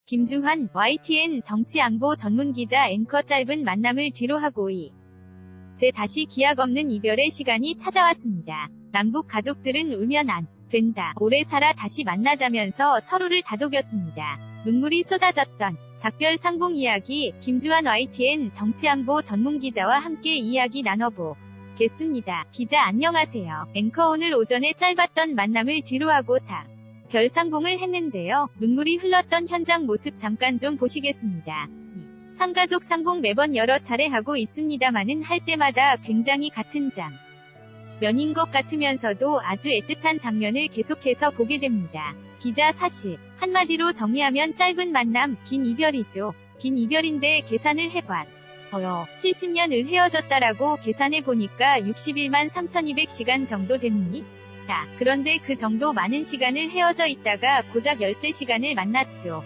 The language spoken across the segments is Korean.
김주환, YTN 정치안보 전문기자 앵커 짧은 만남을 뒤로 하고 이제 다시 기약 없는 이별의 시간이 찾아왔습니다. 남북 가족들은 울면 안 된다. 오래 살아 다시 만나자면서 서로를 다독였습니다. 눈물이 쏟아졌던 작별 상봉 이야기, 김주환 YTN 정치안보 전문기자와 함께 이야기 나눠보겠습니다. 기자 안녕하세요. 앵커 오늘 오전에 짧았던 만남을 뒤로 하고 별 상봉을 했는데요. 눈물이 흘렀던 현장 모습 잠깐 좀 보시겠습니다. 상가족 상봉 매번 여러 차례 하고 있습니다마는 할 때마다 굉장히 같은 장면인 것 같으면서도 아주 애틋한 장면을 계속해서 보게 됩니다. 기자 사실 한마디로 정의하면 짧은 만남, 긴 이별이죠. 긴 이별인데 계산을 해봐요. 70년을 헤어졌다라고 계산해보니까 61만 3,200시간 정도 됩니다. 그런데 그 정도 많은 시간을 헤어져 있다가 고작 13시간을 만났죠.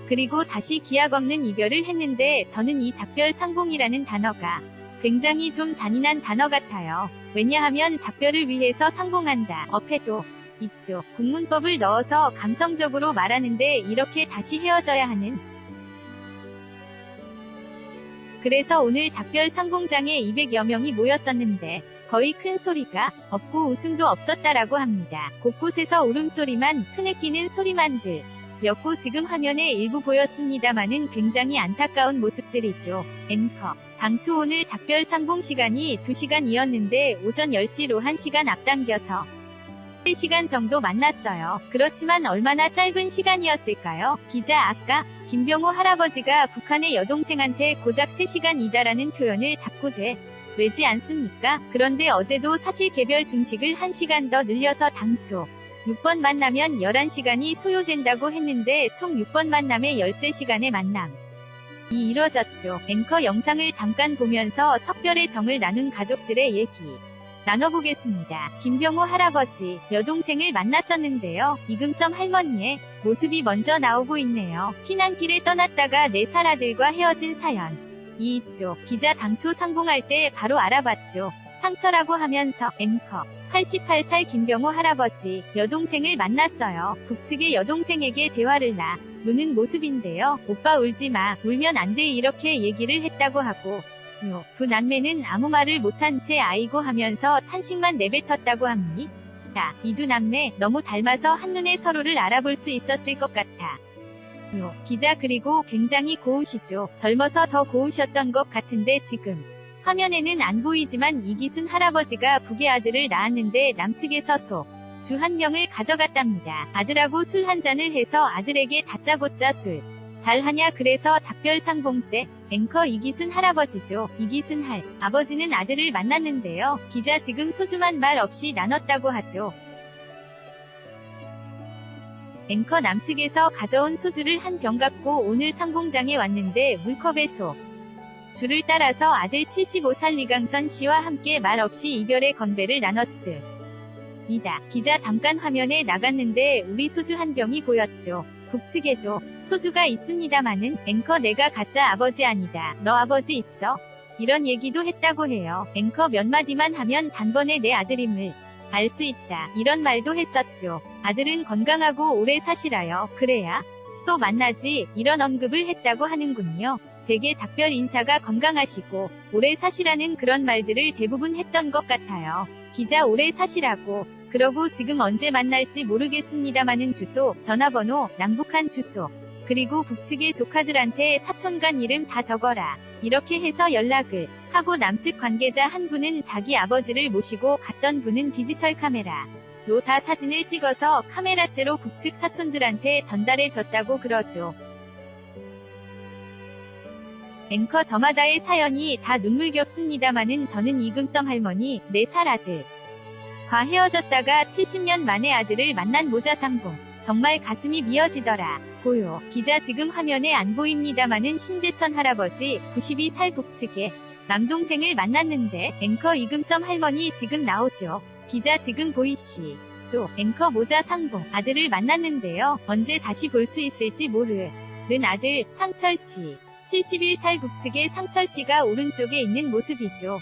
그리고 다시 기약 없는 이별을 했는데 저는 이 작별 상봉이라는 단어가 굉장히 좀 잔인한 단어 같아요. 왜냐하면 작별을 위해서 상봉한다. 어폐도 있죠. 국문법을 넣어서 감성적으로 말하는데 이렇게 다시 헤어져야 하는. 그래서 오늘 작별 상봉장에 200여 명이 모였었는데 거의 큰 소리가 없고 웃음도 없었다라고 합니다. 곳곳에서 울음소리만, 흐느끼는 소리만 들렸고 지금 화면에 일부 보였습니다마는 굉장히 안타까운 모습들이죠. 앵커 당초 오늘 작별 상봉 시간이 2시간이었는데 오전 10시로 1시간 앞당겨서 3시간 정도 만났어요. 그렇지만 얼마나 짧은 시간이었을까요? 기자 아까 김병호 할아버지가 북한의 여동생한테 고작 3시간이다라는 표현을 자꾸 되지 않습니까? 그런데 어제도 사실 개별 중식을 1시간 더 늘려서 당초 6번 만나면 11시간이 소요된다고 했는데 총 6번 만남에 13시간의 만남이 이뤄졌죠. 앵커 영상을 잠깐 보면서 석별의 정을 나눈 가족들의 얘기 나눠보겠습니다. 김병호 할아버지, 여동생을 만났었는데요. 이금섬 할머니의 모습이 먼저 나오고 있네요. 피난길에 떠났다가 4살 아들과 헤어진 사연. 이 있죠. 기자 당초 상봉할 때 바로 알아봤죠. 상처라고 하면서 앵커 88살 김병호 할아버지 여동생을 만났어요. 북측의 여동생에게 대화를 나누는 모습인데요. 오빠 울지마, 울면 안 돼 이렇게 얘기를 했다고 하고 두 남매는 아무 말을 못한 채 아이고 하면서 탄식만 내뱉었다고 합니다. 이 두 남매 너무 닮아서 한눈에 서로를 알아볼 수 있었을 것 같아. 기자 그리고 굉장히 고우시죠. 젊어서 더 고우셨던 것 같은데 지금 화면에는 안 보이지만 이기순 할아버지가 북의 아들을 낳았는데 남측에서 소주 1명을 가져갔답니다. 아들하고 술 한잔을 해서 아들에게 다짜고짜 술 잘하냐 그래서 작별 상봉 때 앵커 이기순 할아버지죠. 이기순 아버지는 아들을 만났는데요. 기자 지금 소주만 말 없이 나눴다고 하죠. 앵커 남측에서 가져온 소주를 한 병 갖고 오늘 상봉장에 왔는데 물컵에 소주를 따라서 아들 75살 이강선 씨와 함께 말 없이 이별의 건배를 나눴습니다. 기자 잠깐 화면에 나갔는데 우리 소주 한 병이 보였죠. 북측에도 소주가 있습니다마는 앵커 내가 가짜 아버지 아니다. 너 아버지 있어? 이런 얘기도 했다고 해요. 앵커 몇 마디만 하면 단번에 내 아들임을 알 수 있다. 이런 말도 했었죠. 아들은 건강하고 오래 사시라요. 그래야 또 만나지. 이런 언급을 했다고 하는군요. 대개 작별 인사가 건강하시고 오래 사시라는 그런 말들을 대부분 했던 것 같아요. 기자 오래 사시라고. 그러고 지금 언제 만날지 모르겠습니다마는 주소, 전화번호, 남북한 주소, 그리고 북측의 조카들한테 사촌간 이름 다 적어라. 이렇게 해서 연락을 하고 남측 관계자 한 분은 자기 아버지를 모시고 갔던 분은 디지털 카메라로 다 사진을 찍어서 카메라째로 북측 사촌들한테 전달해 줬다고 그러죠. 앵커 저마다의 사연이 다 눈물겹습니다마는 저는 이금섬 할머니 4살 아들과 헤어졌다가 70년 만에 아들을 만난 모자상봉 정말 가슴이 미어지더라. 고요. 기자 지금 화면에 안 보입니다마는 신재천 할아버지 92살 북측의 남동생을 만났는데 앵커 이금섬 할머니 지금 나오죠. 기자 지금 보이시죠? 앵커 모자상봉 아들을 만났는데요. 언제 다시 볼 수 있을지 모르는 아들 상철씨 71살 북측의 상철씨가 오른쪽에 있는 모습이죠.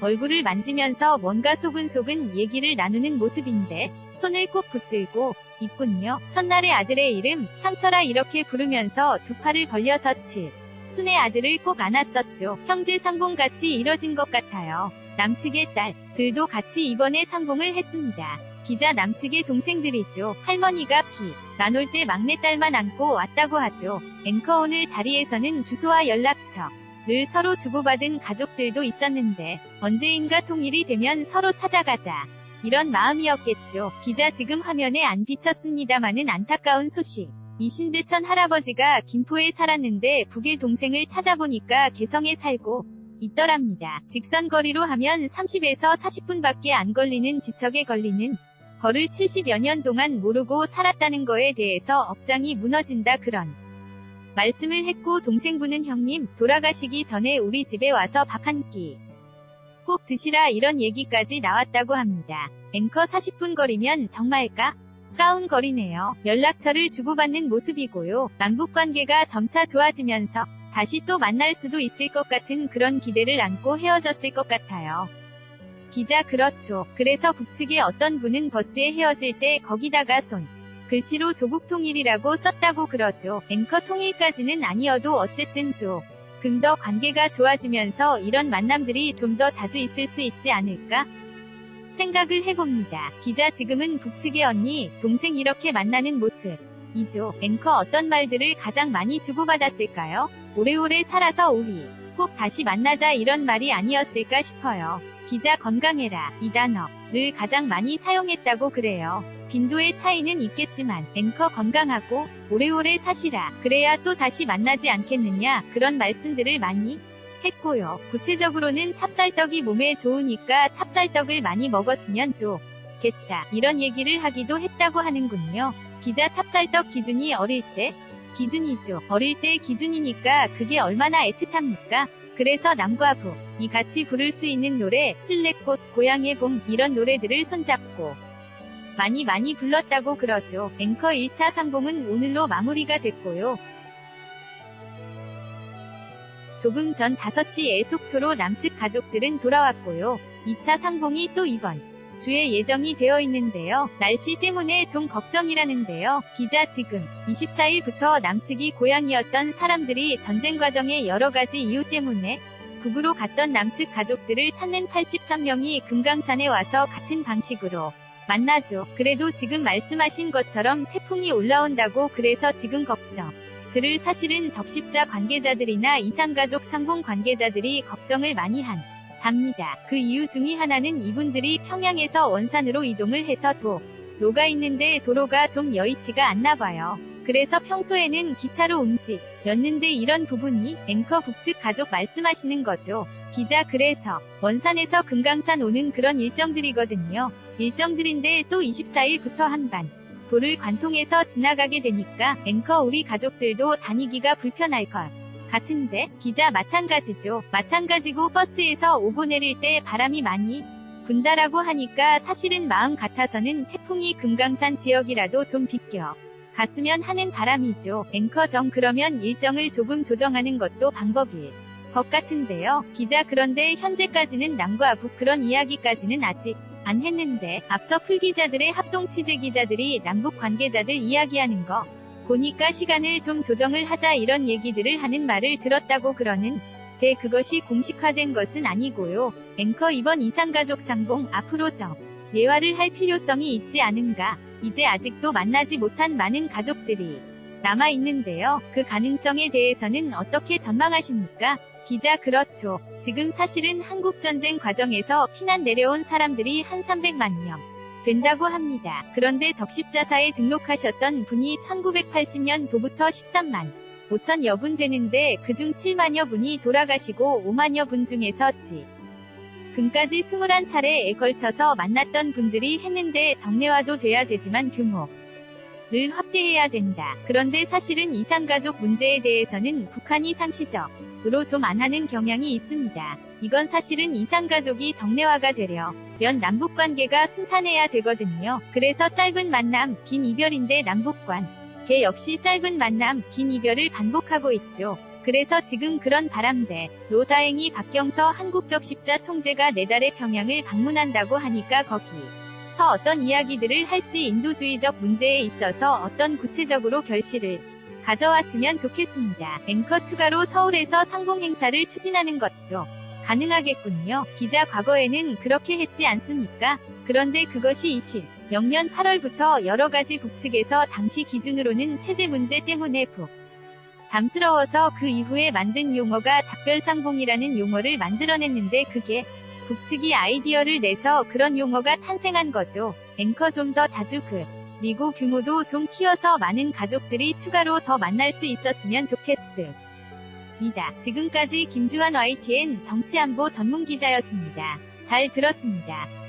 얼굴을 만지면서 뭔가 소근소근 얘기를 나누는 모습인데 손을 꼭 붙들고 있군요. 첫날의 아들의 이름 상철아 이렇게 부르면서 두 팔을 벌려서 순의 아들을 꼭 안았었죠. 형제 상봉같이 이뤄진 것 같아요. 남측의 딸들도 같이 이번에 상봉을 했습니다. 기자 남측의 동생들이죠. 할머니가 나놀 때 막내딸만 안고 왔다고 하죠. 앵커 오늘 자리에서는 주소와 연락처를 서로 주고받은 가족들도 있었는데 언제인가 통일이 되면 서로 찾아가자. 이런 마음이었겠죠. 기자 지금 화면에 안 비쳤습니다마는 안타까운 소식. 이신재천 할아버지가 김포에 살았는데 북의 동생을 찾아보니까 개성에 살고 있더랍니다. 직선거리로 하면 30에서 40분밖에 안 걸리는 지척에 걸리는 거를 70여 년 동안 모르고 살았다는 거에 대해서 억장이 무너진다 그런 말씀을 했고 동생분은 형님 돌아가시기 전에 우리 집에 와서 밥 한 끼 꼭 드시라 이런 얘기까지 나왔다고 합니다. 앵커 40분 거리면 정말까? 가까운 거리네요. 연락처를 주고받는 모습이고요. 남북관계가 점차 좋아지면서 다시 또 만날 수도 있을 것 같은 그런 기대를 안고 헤어졌을 것 같아요. 기자 그렇죠. 그래서 북측의 어떤 분은 버스에 헤어질 때 거기다가 글씨로 조국 통일이라고 썼다고 그러죠. 앵커 통일까지는 아니어도 어쨌든 조금 더 관계가 좋아지면서 이런 만남들이 좀 더 자주 있을 수 있지 않을까? 생각을 해봅니다. 기자 지금은 북측의 언니, 동생 이렇게 만나는 모습이죠. 앵커 어떤 말들을 가장 많이 주고받았을까요? 오래오래 살아서 우리 꼭 다시 만나자 이런 말이 아니었을까 싶어요. 기자 건강해라 이 단어를 가장 많이 사용했다고 그래요. 빈도의 차이는 있겠지만 앵커 건강하고 오래오래 사시라 그래야 또 다시 만나지 않겠느냐 그런 말씀들을 많이 했고요. 구체적으로는 찹쌀떡이 몸에 좋으니까 찹쌀떡을 많이 먹었으면 좋겠다 이런 얘기를 하기도 했다고 하는군요. 기자 찹쌀떡 기준이 어릴 때 기준이죠. 어릴 때 기준이니까 그게 얼마나 애틋합니까? 그래서 남과 북이 같이 부를 수 있는 노래 찔레꽃, 고향의 봄 이런 노래들을 손잡고 많이 불렀다고 그러죠. 앵커 1차 상봉은 오늘로 마무리가 됐고요. 조금 전 5시에 속초로 남측 가족들은 돌아왔고요. 2차 상봉이 또 이번 주에 예정이 되어 있는데요. 날씨 때문에 좀 걱정이라는데요. 기자 지금 24일부터 남측이 고향이었던 사람들이 전쟁 과정의 여러 가지 이유 때문에 북으로 갔던 남측 가족들을 찾는 83명이 금강산에 와서 같은 방식으로 만나죠. 그래도 지금 말씀하신 것처럼 태풍이 올라온다고 그래서 지금 걱정들을 사실은 적십자 관계자들이나 이상가족 상봉 관계자들이 걱정을 많이 합니다. 그 이유 중의 하나는 이분들이 평양에서 원산으로 이동을 해서 도로가 있는데 도로가 좀 여의치가 않나 봐요. 그래서 평소에는 기차로 움직였는데 이런 부분이 앵커 북측 가족 말씀하시는 거죠. 기자 그래서 원산에서 금강산 오는 그런 일정들이거든요. 일정들인데 또 24일부터 한반 도를 관통해서 지나가게 되니까 앵커 우리 가족들도 다니기가 불편할 것 같은데 기자 마찬가지죠. 마찬가지고 버스에서 오고 내릴 때 바람이 많이 분다라고 하니까 사실은 마음 같아서는 태풍이 금강산 지역이라도 좀 비껴 갔으면 하는 바람이죠. 앵커 정 그러면 일정을 조금 조정하는 것도 방법일 것 같은데요. 기자 그런데 현재까지는 남과 북 그런 이야기까지는 아직 안 했는데 앞서 풀기자들의 합동 취재기자들이 남북 관계자들 이야기하는 거 보니까 시간을 좀 조정을 하자 이런 얘기들을 하는 말을 들었다고 그러는데 그것이 공식화된 것은 아니고요. 앵커 이번 이상가족 상봉 앞으로 예화를 할 필요성이 있지 않은가. 이제 아직도 만나지 못한 많은 가족들이 남아있는데요. 그 가능성에 대해서는 어떻게 전망하십니까? 기자 그렇죠. 지금 사실은 한국전쟁 과정에서 피난 내려온 사람들이 한 300만 명 된다고 합니다. 그런데 적십자사에 등록하셨던 분이 1980년도부터 13만 5천여 분 되는데 그중 7만여 분이 돌아가시고 5만여 분 중에서 지금까지 21차례에 걸쳐서 만났던 분들이 했는데 정례화도 돼야 되지만 규모를 확대해야 된다. 그런데 사실은 이상가족 문제에 대해서는 북한이 상시적으로 좀 안 하는 경향이 있습니다. 이건 사실은 이상가족이 정례화가 되려면 남북관계가 순탄해야 되거든요. 그래서 짧은 만남, 긴 이별인데 남북관계 역시 짧은 만남, 긴 이별을 반복하고 있죠. 그래서 지금 그런 바람대로 다행히 박경서 한국적 십자 총재가 내달에 평양을 방문한다고 하니까 거기서 어떤 이야기들을 할지 인도주의적 문제에 있어서 어떤 구체적으로 결실을 가져왔으면 좋겠습니다. 앵커 추가로 서울에서 상봉 행사를 추진하는 것도 가능하겠군요. 기자 과거에는 그렇게 했지 않습니까? 그런데 그것이 2000년 8월부터 여러가지 북측에서 당시 기준으로는 체제 문제 때문에 담스러워서 그 이후에 만든 용어가 작별상봉이라는 용어를 만들어냈는데 그게 북측이 아이디어를 내서 그런 용어가 탄생한 거죠. 앵커 좀 더 자주 그리고 규모도 좀 키워서 많은 가족들이 추가로 더 만날 수 있었으면 좋겠습니다. 지금까지 김주환 YTN 정치안보 전문기자였습니다. 잘 들었습니다.